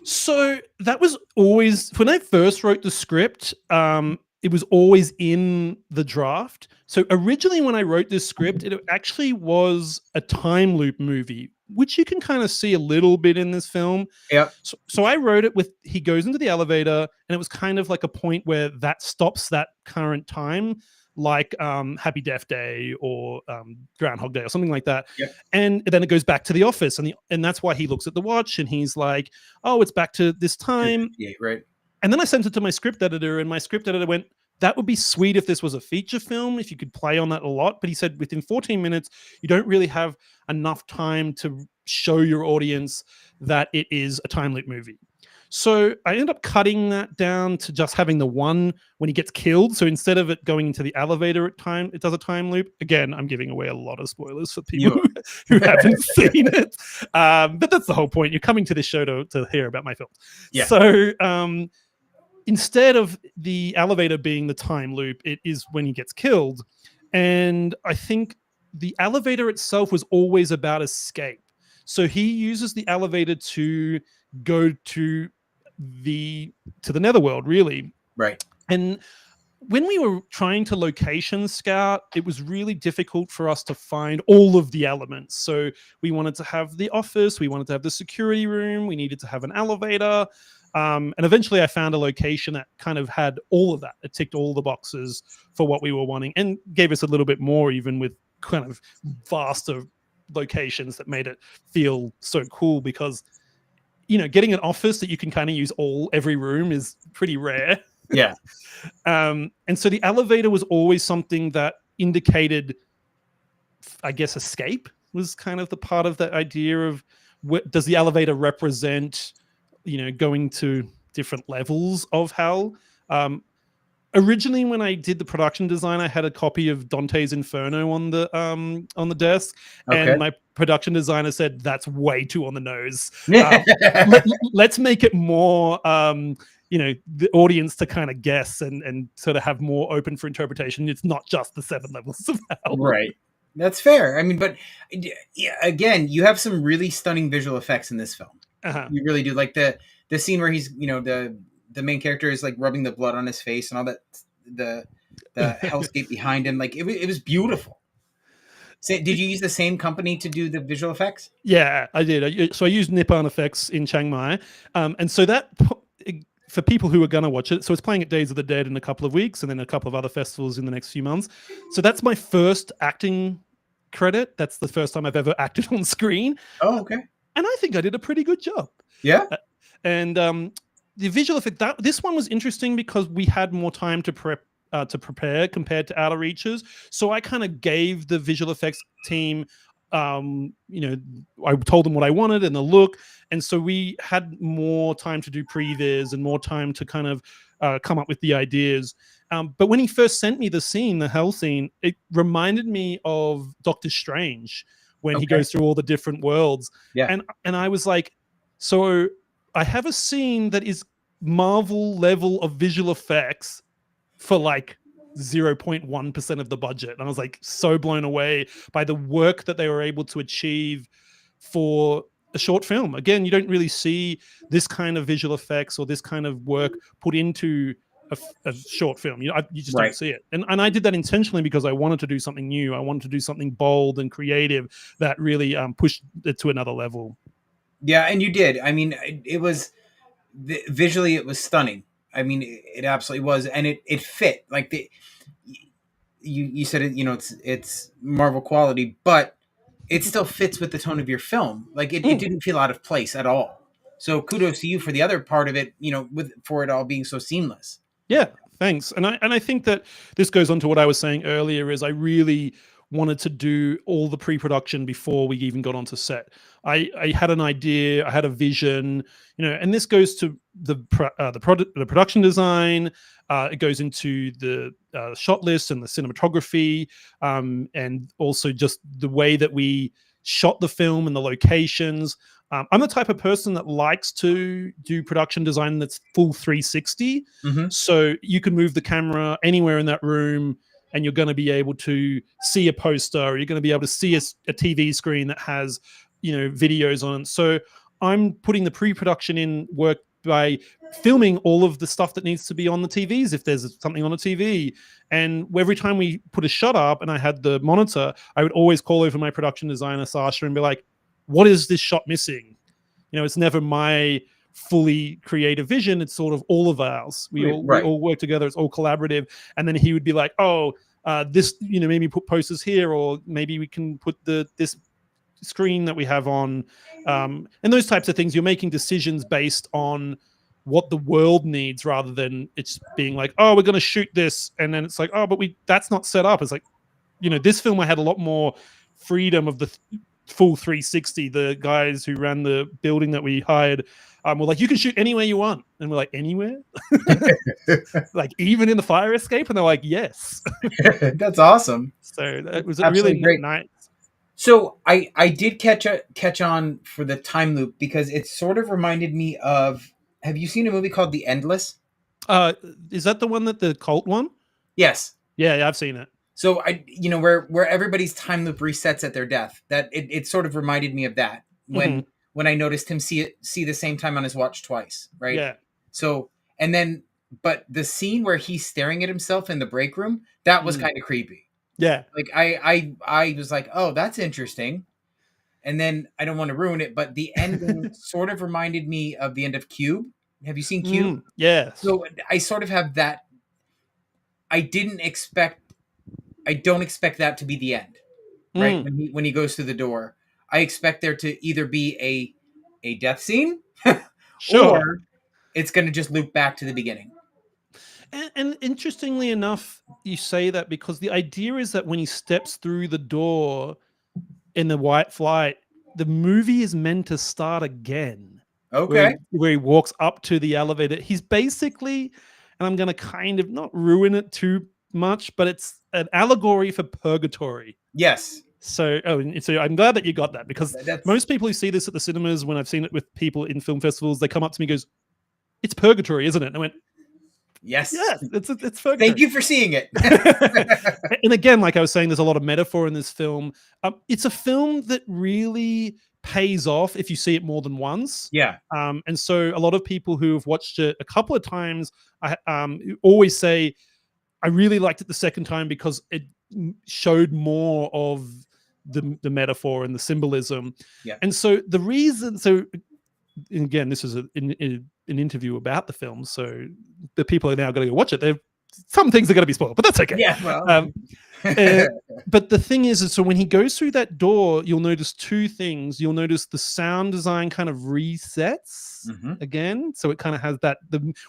So that was always, when I first wrote the script, it was always in the draft. So originally when I wrote this script, it actually was a time loop movie, which you can kind of see a little bit in this film. Yep. So I wrote it with, he goes into the elevator and it was kind of like a point where that stops that current time, like Happy Death Day or Groundhog Day or something like that. Yep. And then it goes back to the office, and that's why he looks at the watch and he's like, oh, it's back to this time. Right. And then I sent it to my script editor, and my script editor went, that would be sweet if this was a feature film, if you could play on that a lot. But he said within 14 minutes, you don't really have enough time to show your audience that it is a time loop movie. So I ended up cutting that down to just having the one when he gets killed. So instead of it going into the elevator at time, it does a time loop. Again, I'm giving away a lot of spoilers for people who haven't seen it. But that's the whole point. You're coming to this show to hear about my films. Yeah. So instead of the elevator being the time loop, it is when he gets killed. And I think the elevator itself was always about escape. So he uses the elevator to go to the netherworld, really. Right. And when we were trying to location scout, it was really difficult for us to find all of the elements. So we wanted to have the office, we wanted to have the security room, we needed to have an elevator. And eventually I found a location that kind of had all of that. It ticked all the boxes for what we were wanting and gave us a little bit more, even with kind of vaster locations that made it feel so cool, because getting an office that you can kind of use every room is pretty rare. Yeah. And so the elevator was always something that indicated, I guess, escape was kind of the part of that idea of does the elevator represent, going to different levels of hell. Originally, when I did the production design, I had a copy of Dante's Inferno on the desk, and my production designer said that's way too on the nose. Let's make it more, the audience to kind of guess and sort of have more open for interpretation. It's not just the 7 levels of hell. Right. That's fair. I mean, but again, you have some really stunning visual effects in this film. You really do. Like the scene where he's, the main character is like rubbing the blood on his face and all that, the hellscape behind him. Like it was beautiful. So, did you use the same company to do the visual effects? Yeah, I did. So I used Nippon Effects in Chiang Mai. And so that, for people who are going to watch it, so it's playing at Days of the Dead in a couple of weeks and then a couple of other festivals in the next few months. So that's my first acting credit. That's the first time I've ever acted on screen. Oh, okay. And I think I did a pretty good job. Yeah. And the visual effect, this one was interesting because we had more time to prepare compared to Outer Reaches. So I kind of gave the visual effects team, I told them what I wanted and the look. And so we had more time to do previs and more time to kind of come up with the ideas. But when he first sent me the scene, the hell scene, it reminded me of Doctor Strange when he goes through all the different worlds. Yeah. And I was like, so I have a scene that is Marvel level of visual effects for like 0.1% of the budget. And I was like so blown away by the work that they were able to achieve for a short film. Again, you don't really see this kind of visual effects or this kind of work put into a short film. You just don't Right. see it. And I did that intentionally because I wanted to do something new. I wanted to do something bold and creative that really pushed it to another level. Yeah, and you did. I mean, it was visually it was stunning. I mean, it absolutely was, and it fit. Like the you said it. You know, it's Marvel quality, but it still fits with the tone of your film. Like it Mm. didn't feel out of place at all. So kudos to you for the other part of it. You know, with for it all being so seamless. Yeah, thanks. And I think that this goes on to what I was saying earlier is I really wanted to do all the pre-production before we even got onto set. I had an idea, I had a vision, and this goes to the production design. It goes into the shot list and the cinematography, and also just the way that we shot the film and the locations. I'm the type of person that likes to do production design that's full 360. Mm-hmm. So you can move the camera anywhere in that room and you're going to be able to see a poster, or you're going to be able to see a TV screen that has, videos on it. So I'm putting the pre-production in work by filming all of the stuff that needs to be on the TVs if there's something on a TV. And every time we put a shot up and I had the monitor, I would always call over my production designer, Sasha, and be like, what is this shot missing? It's never my fully creative vision. It's sort of all of ours. We Right. all work together. It's all collaborative. And then he would be like, oh, this, maybe put posters here, or maybe we can put this screen that we have on, and those types of things. You're making decisions based on what the world needs, rather than it's being like, oh, we're going to shoot this, and then it's like, oh, but that's not set up. It's like, this film I had a lot more freedom of the full 360. The guys who ran the building that we hired were like, you can shoot anywhere you want, and we're like, anywhere? Like even in the fire escape? And they're like, yes. That's awesome. So that was Absolutely really great. nice. So I did catch on for the time loop because it sort of reminded me of. Have you seen a movie called The Endless? Is that the one that the cult one? Yes. Yeah, I've seen it. So where everybody's time loop resets at their death. That it sort of reminded me of that when I noticed him see the same time on his watch twice, right? Yeah. So and then but the scene where he's staring at himself in the break room, that was kind of creepy. Yeah. Like I was like, oh, that's interesting. And then I don't want to ruin it, but the ending sort of reminded me of the end of Cube. Have you seen Cube? Yes. So I sort of have that. I don't expect that to be the end, right? When he goes through the door, I expect there to either be a death scene, Sure. or it's going to just loop back to the beginning. And interestingly enough, you say that because the idea is that when he steps through the door in the white flight, the movie is meant to start again. Okay. Where he walks up to the elevator. He's basically, and I'm going to kind of not ruin it too much, but it's an allegory for purgatory. Yes. So I'm glad that you got that, because That's most people who see this at the cinemas, when I've seen it with people in film festivals, they come up to me and goes, it's purgatory, isn't it? And I went, yes. it's purgatory. Thank you for seeing it. And again, like I was saying, there's a lot of metaphor in this film. It's a film that really pays off if you see it more than once. Yeah. And so a lot of people who have watched it a couple of times always say, I really liked it the second time because it showed more of the metaphor and the symbolism. Yeah. And so the reason, again, this is an interview about the film, so the people are now going to go watch it. Some things are going to be spoiled, but that's okay. Yeah, well. But the thing is so when he goes through that door, you'll notice two things. You'll notice the sound design kind of resets again. So it kind of has that,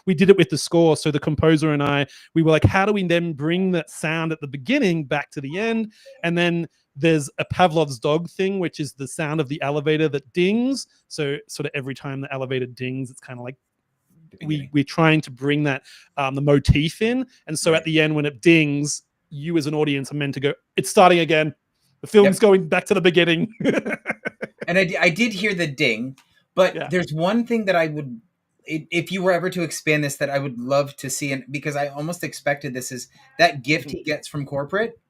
we did it with the score. So the composer and we were like, how do we then bring that sound at the beginning back to the end? And then there's a Pavlov's dog thing, which is the sound of the elevator that dings. So sort of every time the elevator dings, it's kind of like we're trying to bring that the motif in. And so at the end, when it dings, you as an audience are meant to go, it's starting again. The film's going back to the beginning. And I did hear the ding, but there's one thing that I would, if you were ever to expand this, that I would love to see, and because I almost expected this, is that gift he gets from corporate.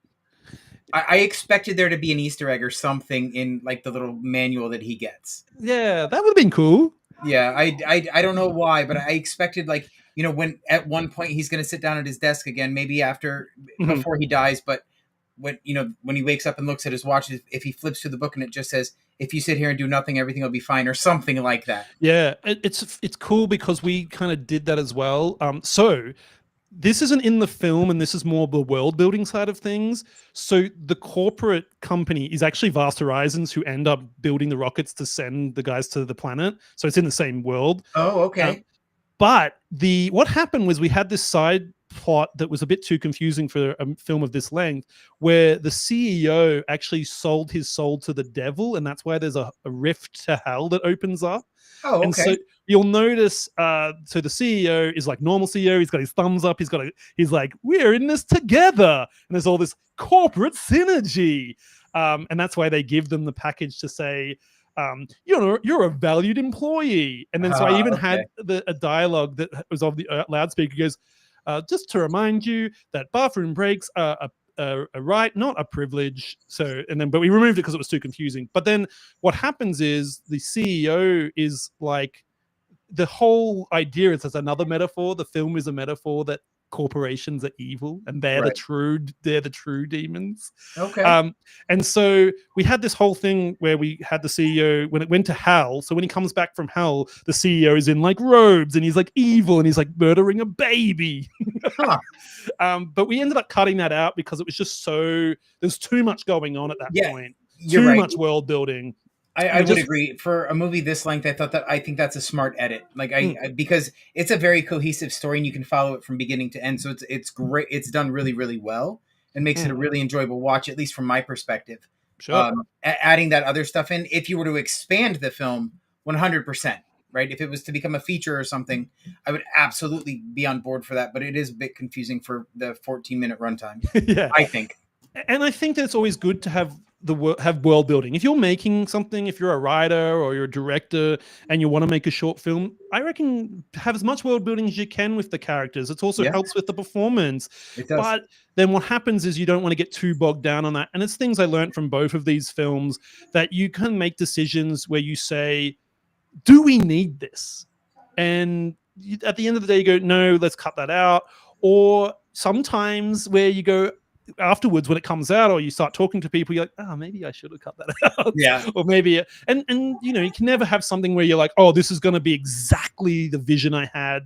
I expected there to be an Easter egg or something in like the little manual that he gets. Yeah, that would have been cool. Yeah, I don't know why, but I expected like when at one point he's going to sit down at his desk again, maybe after Mhm. before he dies, but when he wakes up and looks at his watch, if he flips through the book and it just says, "If you sit here and do nothing, everything will be fine," or something like that. Yeah, it's cool because we kind of did that as well. So this isn't in the film, and this is more the world building side of things. So the corporate company is actually Vast Horizons, who end up building the rockets to send the guys to the planet. So it's in the same world. Oh, Um, okay. but what happened was we had this side plot that was a bit too confusing for a film of this length, where the CEO actually sold his soul to the devil, and that's why there's a rift to hell that opens up. Oh, And so okay. you'll notice, so the CEO is like normal CEO. He's got his thumbs up. He's like, we're in this together. And there's all this corporate synergy. And that's why they give them the package to say, you're a valued employee. And then so I even Okay. had a dialogue that was of the loudspeaker. He goes, just to remind you that bathroom breaks are a right, not a privilege. So, but we removed it because it was too confusing. But then what happens is the CEO is like, the whole idea is as another metaphor. The film is a metaphor that corporations are evil and Right. they're the true demons. Okay. um and so we had this whole thing where we had the CEO when it went to hell. So when he comes back from hell, the CEO is in like robes and he's like evil and he's like murdering a baby. Huh. But we ended up cutting that out because it was just there's too much going on at that Yeah, point, you're too right. much world building. I And it would just agree. For a movie this length, I think that's a smart edit. Like mm, because it's a very cohesive story and you can follow it from beginning to end. So it's great. It's done really really well and makes it a mm, really enjoyable watch, at least from my perspective. sure. Adding that other stuff in, if you were to expand the film, 100%. Right. If it was to become a feature or something, I would absolutely be on board for that. But it is a bit confusing for the 14-minute runtime, Yeah. I think. And I think that it's always good to have have world building. If you're making something, if you're a writer or you're a director and you want to make a short film, I reckon have as much world building as you can with the characters. It also Yeah, helps with the performance. it does. But then what happens is you don't want to get too bogged down on that. And it's things I learned from both of these films, that you can make decisions where you say, do we need this? And at the end of the day, you go, no, let's cut that out. Or sometimes where you go afterwards when it comes out, or you start talking to people, you're like, oh, maybe I should have cut that Yeah. out. Or maybe, and you can never have something where you're like, oh, this is going to be exactly the vision I had.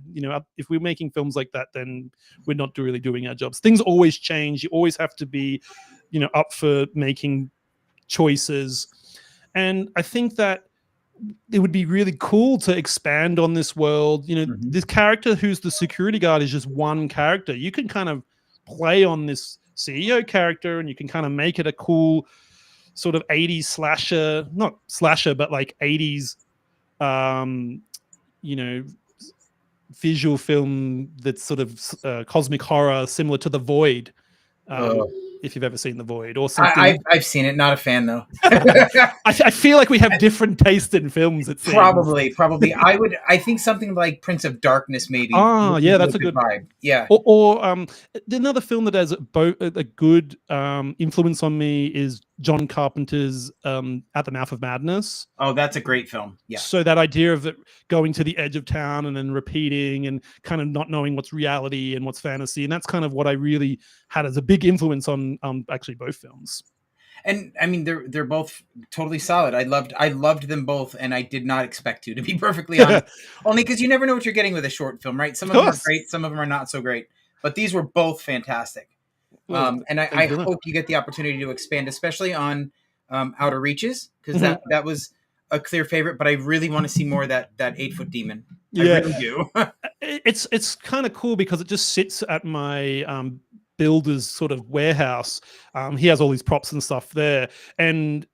If we're making films like that, then we're not really doing our jobs. Things always change. You always have to be, up for making choices. And I think that it would be really cool to expand on this world. Mhm. This character who's the security guard is just one character. You can kind of play on this CEO character and you can kind of make it a cool sort of 80s slasher, not slasher, but like 80s, um, you know, visual film that's sort of cosmic horror, similar to The Void. Um, Oh. if you've ever seen The Void or I've something. I've seen it. Not a fan though. I feel like we have different taste in films, it seems. Probably. I think something like Prince of Darkness maybe Ah, would yeah, be a that's a good good. vibe. Yeah, Or another film that has a good influence on me is John Carpenter's At the Mouth of Madness. oh, that's a great film. Yeah, So that idea of it going to the edge of town and then repeating and kind of not knowing what's reality and what's fantasy, and that's kind of what I really had as a big influence on actually both films. and I mean they're both totally solid. I loved them both, and I did not expect to be perfectly honest. Of Only because you never know what you're getting with a short film, right? Some of them are course. great, some of them are not so great, but these were both fantastic. Well, And I thank you very much. hope you get the opportunity to expand, especially on Outer Reaches, because Mhm. that was a clear favorite. But I really want to see more of that 8 foot demon. I Yeah, really do. it's kind of cool because it just sits at my builder's sort of warehouse. He has all these props and stuff there, and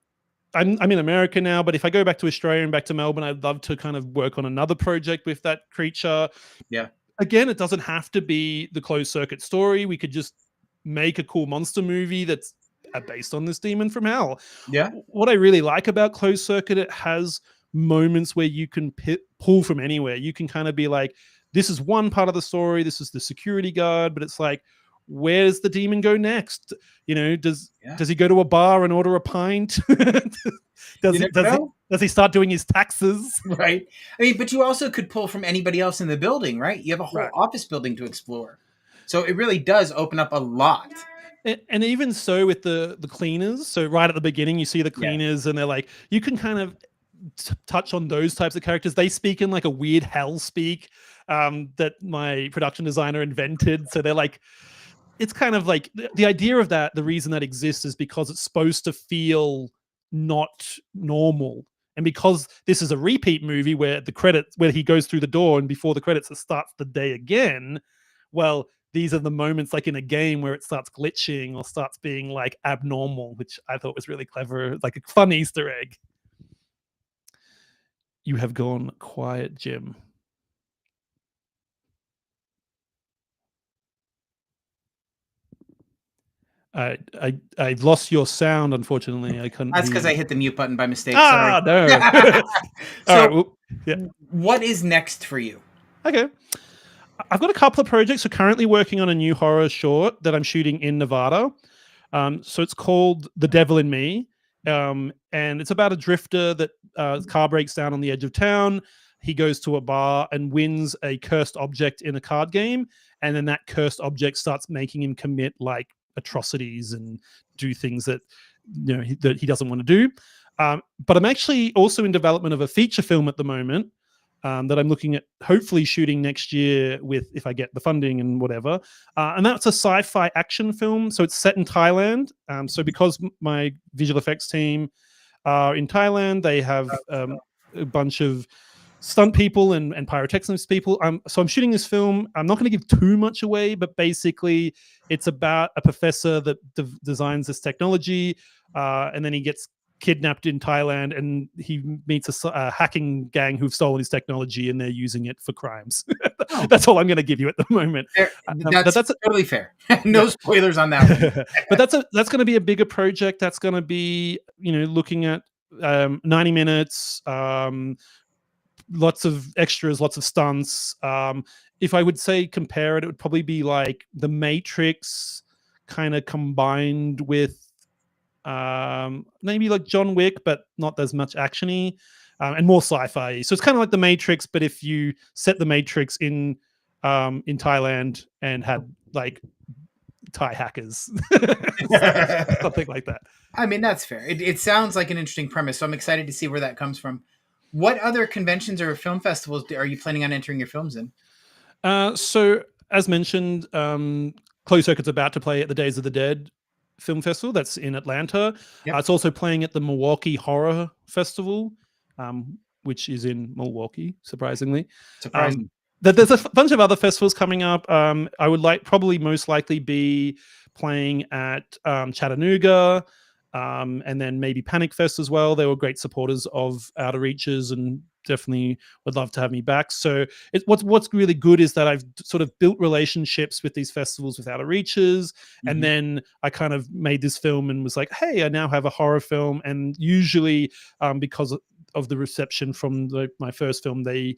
I'm in America now. But if I go back to Australia and back to Melbourne, I'd love to kind of work on another project with that creature. Yeah, Again, it doesn't have to be the closed circuit story. We could just make a cool monster movie that's based on this demon from hell. yeah, What I really like about closed circuit, it has moments where you can pull from anywhere. You can kind of be like, this is one part of the story, this is the security guard, but it's like, where does the demon go next? yeah. Does he go to a bar and order a pint? You does he never does he know. Does he start doing his taxes? Right. I mean, but you also could pull from anybody else in the building, right? You have a whole Right. office building to explore. So it really does open up a lot. And even so with the cleaners, so right at the beginning you see the Yeah. cleaners and they're like, you can kind of touch on those types of characters. They speak in like a weird hell speak that my production designer invented. So they're like, it's kind of like the idea of that. The reason that exists is because it's supposed to feel not normal. And because this is a repeat movie where the credits, where he goes through the door and before the credits, it starts the day again. Well, these are the moments like in a game where it starts glitching or starts being like abnormal, which I thought was really clever, like a fun Easter egg. You have gone quiet, Jim. I've lost your sound. Unfortunately, I couldn't That's hear because I you. hit the mute button by mistake. Sorry. Ah, no. All So, right. Well, yeah. what is next for you? Okay. I've got a couple of projects. So currently working on a new horror short that I'm shooting in Nevada. So it's called The Devil in Me. And it's about a drifter that his car breaks down on the edge of town. He goes to a bar and wins a cursed object in a card game. And then that cursed object starts making him commit like atrocities and do things that that he doesn't want to do. But I'm actually also in development of a feature film at the moment that I'm looking at hopefully shooting next year with if I get the funding and whatever. And that's a sci-fi action film. So it's set in Thailand. So because my visual effects team are in Thailand, they have a bunch of stunt people and pyrotechnics people. So I'm shooting this film. I'm not going to give too much away, but basically it's about a professor that designs this technology, and then he gets kidnapped in Thailand and he meets a hacking gang who've stolen his technology and they're using it for crimes. Oh, That's all I'm going to give you at the moment. that's That's totally fair. No yeah. spoilers on that one. But that's going to be a bigger project. That's going to be looking at 90 minutes, lots of extras, lots of stunts. If I would say compare it, it would probably be like The Matrix kind of combined with maybe like John Wick, but not as much actiony, and more sci-fi. So it's kind of like The Matrix, but if you set The Matrix in Thailand and had like Thai hackers, something like that. I mean, that's fair. It sounds like an interesting premise, so I'm excited to see where that comes from. What other conventions or film festivals are you planning on entering your films in? So as mentioned, Closed Circuit's about to play at the Days of the Dead Film Festival. That's in Atlanta. Yep. It's also playing at the Milwaukee Horror Festival, which is in Milwaukee, surprisingly. Surprising. There's a bunch of other festivals coming up. I would probably most likely be playing at Chattanooga, and then maybe Panic Fest as well. They were great supporters of Outer Reaches and definitely would love to have me back. So what's really good is that I've sort of built relationships with these festivals with Outer Reaches, and then I kind of made this film and was like, hey, I now have a horror film. And usually, because of the reception from my first film, they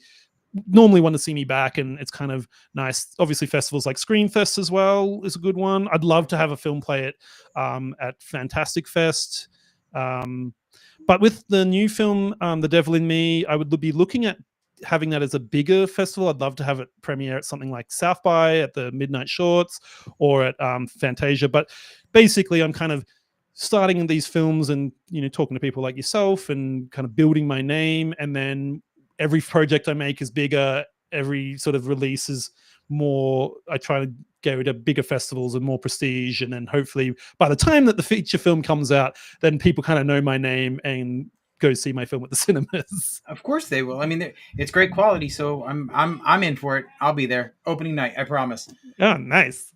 normally want to see me back, and it's kind of nice. Obviously festivals like Screenfest as well is a good one. I'd love to have a film play it at Fantastic Fest, but with the new film The Devil in Me, I would be looking at having that as a bigger festival. I'd love to have it premiere at something like South by, at the Midnight Shorts, or at Fantasia. But basically I'm kind of starting in these films and talking to people like yourself and kind of building my name, and then every project I make is bigger. Every sort of release is more. I try to go to bigger festivals and more prestige, and then hopefully by the time that the feature film comes out, then people kind of know my name and go see my film at the cinemas. Of course they will. I mean, it's great quality, so I'm in for it. I'll be there opening night. I promise. Oh, nice.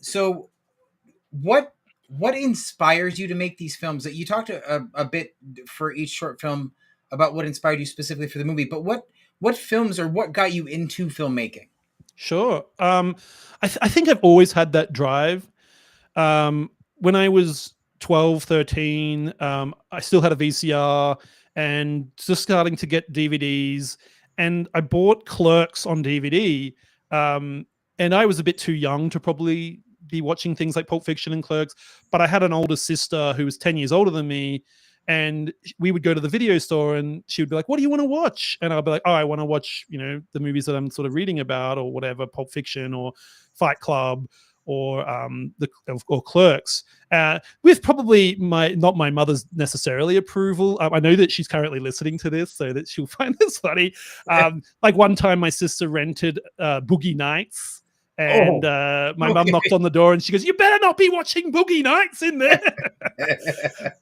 So what inspires you to make these films? That you talked a bit for each short film about what inspired you specifically for the movie, but what films or what got you into filmmaking? Sure. I think I've always had that drive. When I was 12, 13, I still had a VCR and just starting to get DVDs. And I bought Clerks on DVD. And I was a bit too young to probably be watching things like Pulp Fiction and Clerks, but I had an older sister who was 10 years older than me. and we would go to the video store and she would be like, what do you want to watch? And I'll be like, oh, I want to watch, the movies that I'm sort of reading about or whatever, Pulp Fiction or Fight Club or or Clerks, with probably not my mother's necessarily approval. I know that she's currently listening to this, so that she'll find this funny. Like one time, my sister rented Boogie Nights, and my mum knocked on the door, and she goes, "You better not be watching Boogie Nights in there."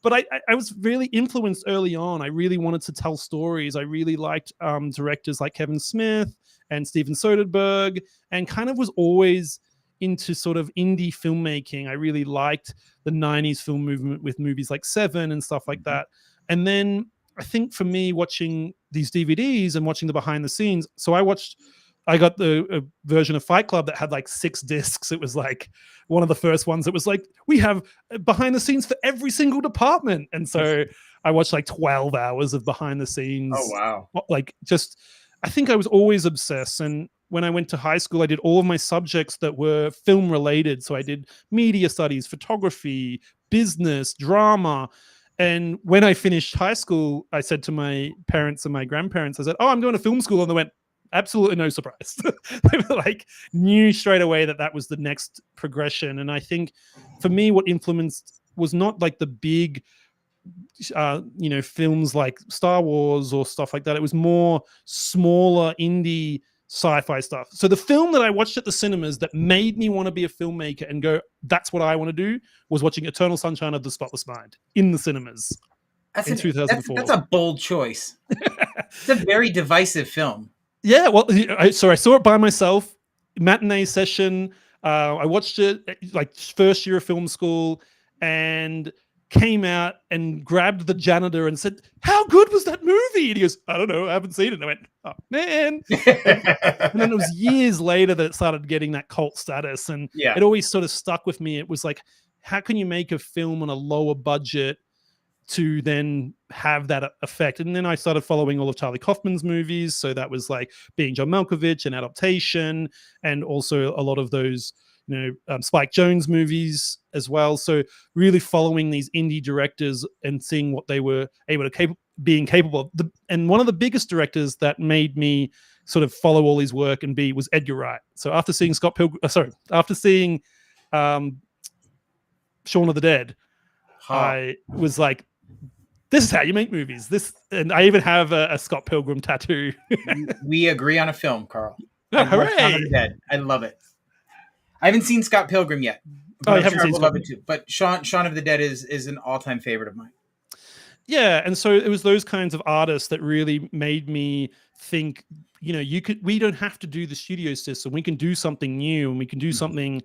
But I was really influenced early on. I really wanted to tell stories. I really liked directors like Kevin Smith and Steven Soderbergh, and kind of was always into sort of indie filmmaking. I really liked the 90s film movement with movies like Seven and stuff like that. And then I think for me, watching these DVDs and watching the behind the scenes, so I got the version of Fight Club that had like 6 discs. It was like one of the first ones that was like, we have behind the scenes for every single department. And so I watched like 12 hours of behind the scenes. Oh, wow. Like just, I think I was always obsessed. And when I went to high school, I did all of my subjects that were film related. So I did media studies, photography, business, drama. And when I finished high school, I said to my parents and my grandparents, I said, oh, I'm going to film school. And they went, absolutely no surprise. They were like, knew straight away that was the next progression. And I think for me, what influenced was not like the big, films like Star Wars or stuff like that. It was more smaller indie sci-fi stuff. So the film that I watched at the cinemas that made me want to be a filmmaker and go, that's what I want to do, was watching Eternal Sunshine of the Spotless Mind in the cinemas in 2004. That's a bold choice. It's a very divisive film. Yeah, well, so I saw it by myself, matinee session. I watched it like first year of film school, and came out and grabbed the janitor and said, how good was that movie? And he goes, I don't know, I haven't seen it. And I went, oh man. And then it was years later that it started getting that cult status, and it always sort of stuck with me. It was like, how can you make a film on a lower budget to then have that effect? And then I started following all of Charlie Kaufman's movies. So that was like Being John Malkovich and Adaptation, and also a lot of those, Spike Jonze movies as well. So really following these indie directors and seeing what they were able to being capable of. And one of the biggest directors that made me sort of follow all his work and was Edgar Wright. So after seeing after seeing Shaun of the Dead, I was like, this is how you make movies. And I even have a Scott Pilgrim tattoo. We agree on a film, Carl. Oh, hooray! Shaun of the Dead. I love it. I haven't seen Scott Pilgrim yet. But I haven't seen Scott. Love it too. But Shaun of the Dead is an all-time favorite of mine. Yeah, and so it was those kinds of artists that really made me think, we don't have to do the studio system. We can do something new, and we can do something,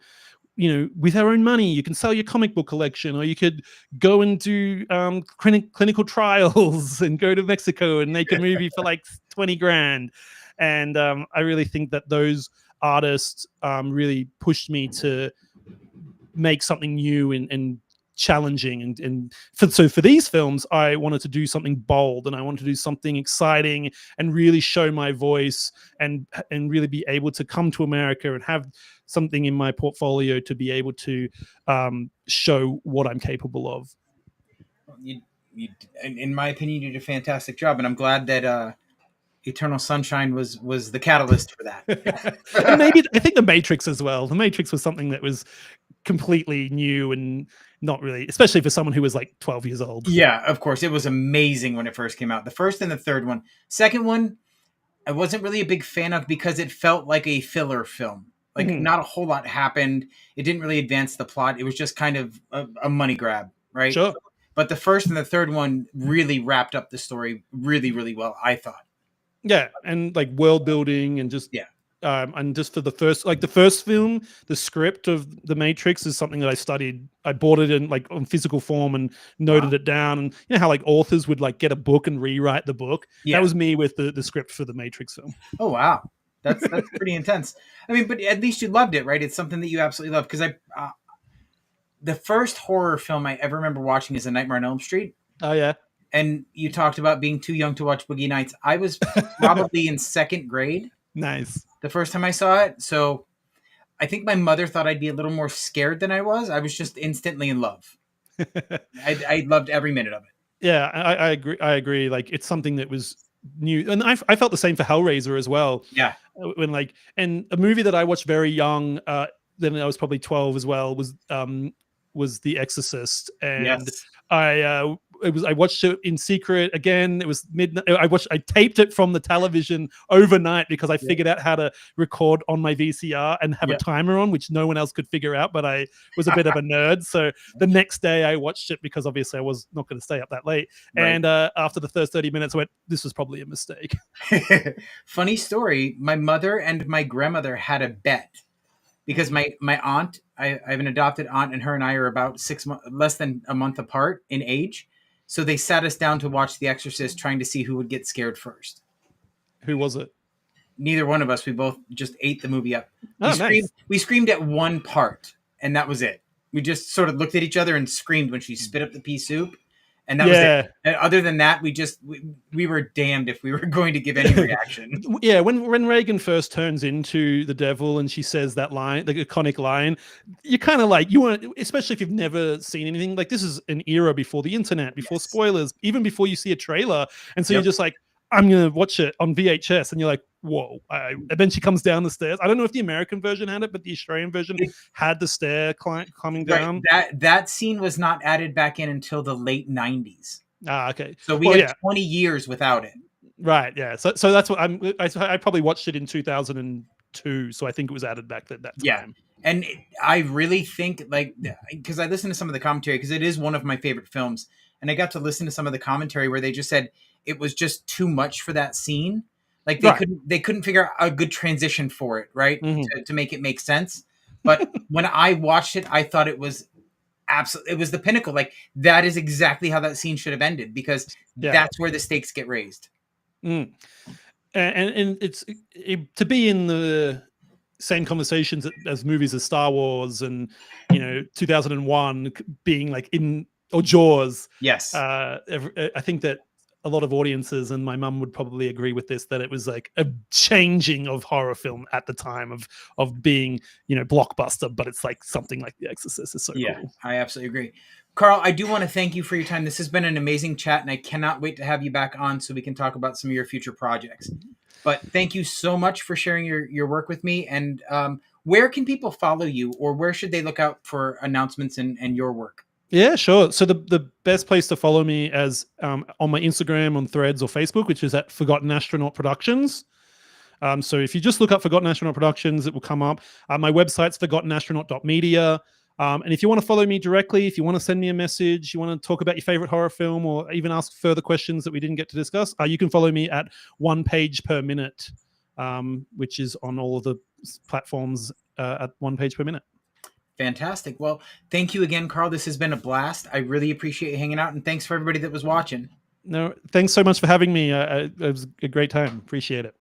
with our own money. You can sell your comic book collection, or you could go and do clinical trials and go to Mexico and make a movie for like 20 grand. And I really think that those artists really pushed me to make something new and challenging. So for these films, I wanted to do something bold, and I wanted to do something exciting and really show my voice and really be able to come to America and have something in my portfolio to be able to show what I'm capable of. In my opinion, you did a fantastic job, and I'm glad that Eternal Sunshine was the catalyst for that. And maybe I think The Matrix as well. The Matrix was something that was completely new and not really, especially for someone who was like 12 years old. Yeah, of course. It was amazing when it first came out. The first and the third one. Second one, I wasn't really a big fan of because it felt like a filler film. Like not a whole lot happened. It didn't really advance the plot. It was just kind of a money grab, right? Sure. But the first and the third one really wrapped up the story really, really well, I thought. Yeah, and like world building and just and just for the first film, the script of The Matrix is something that I studied. I bought it in like on physical form and noted it down. And you know how like authors would like get a book and rewrite the book. Yeah. That was me with the script for The Matrix film. Oh wow, that's pretty intense. I mean, but at least you loved it, right? It's something that you absolutely love. Because the first horror film I ever remember watching is A Nightmare on Elm Street. Oh yeah. And you talked about being too young to watch Boogie Nights. I was probably in second grade. Nice. The first time I saw it. So I think my mother thought I'd be a little more scared than I was. I was just instantly in love. I loved every minute of it. Yeah, I agree. I agree. Like it's something that was new, and I felt the same for Hellraiser as well. Yeah. When like, and a movie that I watched very young, then I was probably 12 as well, was The Exorcist, and Yes. I watched it in secret again. It was midnight. I taped it from the television overnight because I Yeah. figured out how to record on my VCR and have a Yeah. timer on, which no one else could figure out. But I was a bit of a nerd, so the next day I watched it because obviously I was not going to stay up that late. Right. And after the first 30 minutes, I went, "This was probably a mistake." Funny story. My mother and my grandmother had a bet because my aunt, I have an adopted aunt, and her and I are about 6 months, less than a month apart in age. So they sat us down to watch The Exorcist, trying to see who would get scared first. Who was it? Neither one of us. We both just ate the movie up. We Oh, screamed. nice. We screamed at one part, and that was it. We just sort of looked at each other and screamed when she spit up the pea soup, and that was it. Yeah. And other than that, we were damned if we were going to give any reaction. Yeah, when Reagan first turns into the devil and she says that line, the iconic line, you kind of like, you want, especially if you've never seen anything, like this is an era before the internet, before Yes. spoilers, even before you see a trailer, and so you're Yep. just like, I'm gonna watch it on VHS, and you're like, whoa. And then she comes down the stairs. I don't know if the American version had it, but the Australian version had the stair climbing Right. down. That scene was not added back in until the late 90s. Ah, okay. So we Well, had yeah. 20 years without it. Right, yeah. So that's what I probably watched it in 2002, so I think it was added back at that Yeah. time. And I really think, like, because I listened to some of the commentary, because it is one of my favorite films, and I got to listen to some of the commentary where they just said it was just too much for that scene. Like Right. they couldn't figure out a good transition for it, right? Mhm. To make it make sense. But when I watched it, I thought it was absolutely, it was the pinnacle. Like, that is exactly how that scene should have ended, because Yeah. that's where the stakes get raised. Mm. And it's to be in the same conversations as movies as Star Wars and 2001 being like in, or Jaws. Yes. I think that a lot of audiences, and my mum would probably agree with this, that it was like a changing of horror film at the time of being blockbuster, but it's like something like The Exorcist is so Yeah, cool. I absolutely agree. Carl, I do want to thank you for your time. This has been an amazing chat, and I cannot wait to have you back on so we can talk about some of your future projects. But thank you so much for sharing your work with me. And where can people follow you, or where should they look out for announcements and your work? Yeah, sure. So the best place to follow me as on my Instagram, on Threads, or Facebook, which is at Forgotten Astronaut Productions. So if you just look up Forgotten Astronaut Productions, it will come up. My website's forgottenastronaut.media. And if you want to follow me directly, if you want to send me a message, you want to talk about your favorite horror film, or even ask further questions that we didn't get to discuss, you can follow me at 1 page per minute, which is on all of the platforms at 1 page per minute. Fantastic. Well, thank you again, Carl. This has been a blast. I really appreciate you hanging out, and thanks for everybody that was watching. No, thanks so much for having me. It was a great time. Appreciate it.